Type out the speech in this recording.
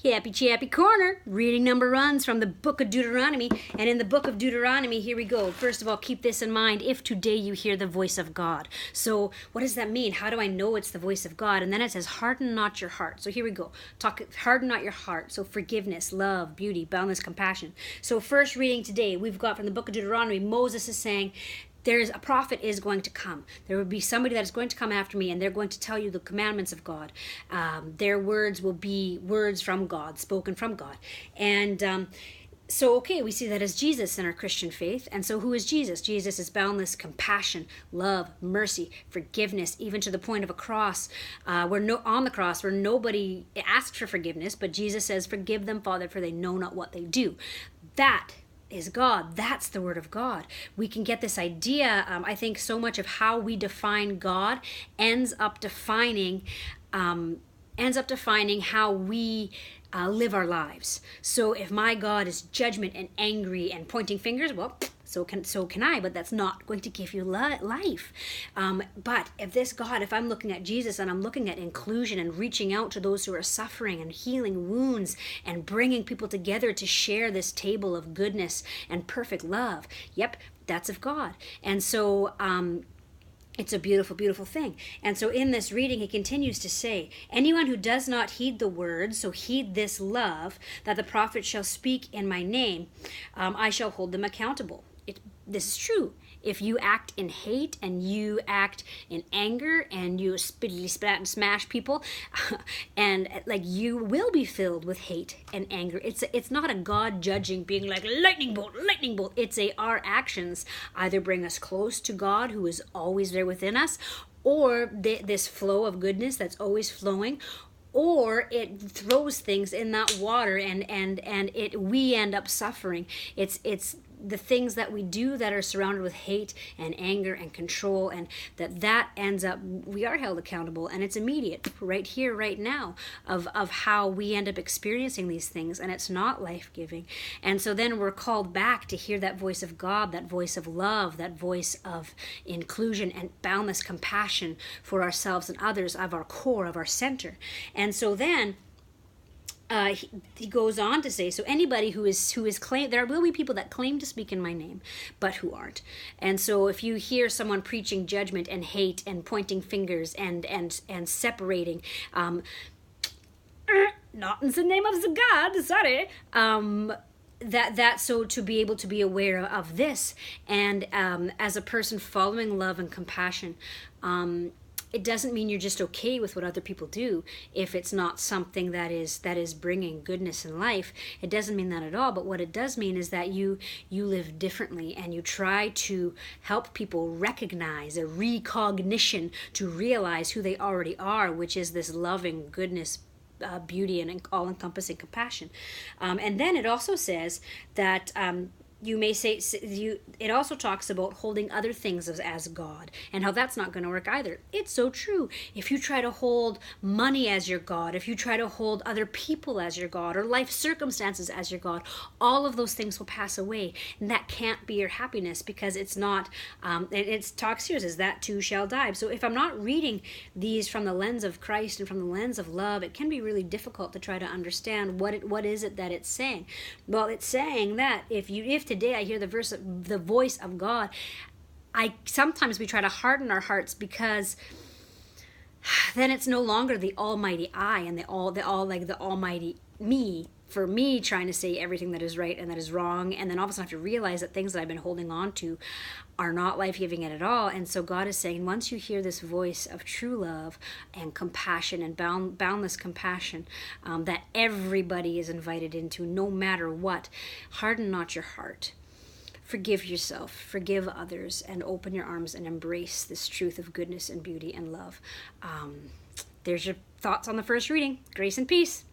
Happy Chappy Corner, reading number runs from the book of Deuteronomy. And in the book of Deuteronomy, here we go. First of all, keep this in mind. If today you hear the voice of God. So what does that mean? How do I know it's the voice of God? And then it says, harden not your heart. So here we go. Harden not your heart. So forgiveness, love, beauty, boundless compassion. So first reading today, we've got from the book of Deuteronomy, Moses is saying, there's a prophet is going to come. There will be somebody that is going to come after me, and they're going to tell you the commandments of God. Their words will be words from God, spoken from God. And okay, we see that as Jesus in our Christian faith. And so who is Jesus? Jesus is boundless compassion, love, mercy, forgiveness, even to the point of a cross. On the cross where nobody asks for forgiveness, but Jesus says, forgive them, Father, for they know not what they do. That is God. That's the word of God. We can get this idea. I think so much of how we define God ends up defining how we live our lives. So if my God is judgment and angry and pointing fingers, well, so can I, but that's not going to give you life. But if I'm looking at Jesus and I'm looking at inclusion and reaching out to those who are suffering and healing wounds and bringing people together to share this table of goodness and perfect love, yep, that's of God. And so it's a beautiful, beautiful thing. And so in this reading, he continues to say, anyone who does not heed the words, so heed this love, that the prophet shall speak in my name, I shall hold them accountable. This is true. If you act in hate and you act in anger and you spittily spat and smash people, and like you will be filled with hate and anger. It's not a God judging, being like lightning bolt, lightning bolt. It's our actions either bring us close to God, who is always there within us, or this flow of goodness that's always flowing, or it throws things in that water and we end up suffering. It's the things that we do that are surrounded with hate and anger and control, and that ends up, we are held accountable, and it's immediate, right here, right now, of how we end up experiencing these things, and it's not life-giving. And so then we're called back to hear that voice of God, that voice of love, that voice of inclusion and boundless compassion for ourselves and others, of our core, of our center. And so then he goes on to say, so anybody who is claimed, there will be people that claim to speak in my name, but who aren't. And so if you hear someone preaching judgment and hate and pointing fingers and separating, not in the name of the God, sorry, so to be able to be aware of this, and as a person following love and compassion, it doesn't mean you're just okay with what other people do if it's not something that is bringing goodness in life. It doesn't mean that at all. But what it does mean is that you live differently, and you try to help people recognize a recognition to realize who they already are, which is this loving goodness, beauty, and all-encompassing compassion. And then it also says that you may say, it also talks about holding other things as God, and how that's not going to work either. It's so true. If you try to hold money as your God, if you try to hold other people as your God, or life circumstances as your God, all of those things will pass away, and that can't be your happiness, because it's not, it talks here, says that too shall die. So if I'm not reading these from the lens of Christ and from the lens of love, it can be really difficult to try to understand what is it that it's saying. Well, it's saying that if today I hear the voice of God, sometimes we try to harden our hearts, because then it's no longer the almighty I and the almighty me, for me trying to say everything that is right and that is wrong, and then all of a sudden I have to realize that things that I've been holding on to are not life-giving at all. And so God is saying, once you hear this voice of true love and compassion and boundless compassion, that everybody is invited into, no matter what, harden not your heart. Forgive yourself, forgive others, and open your arms and embrace this truth of goodness and beauty and love. There's your thoughts on the first reading. Grace and peace.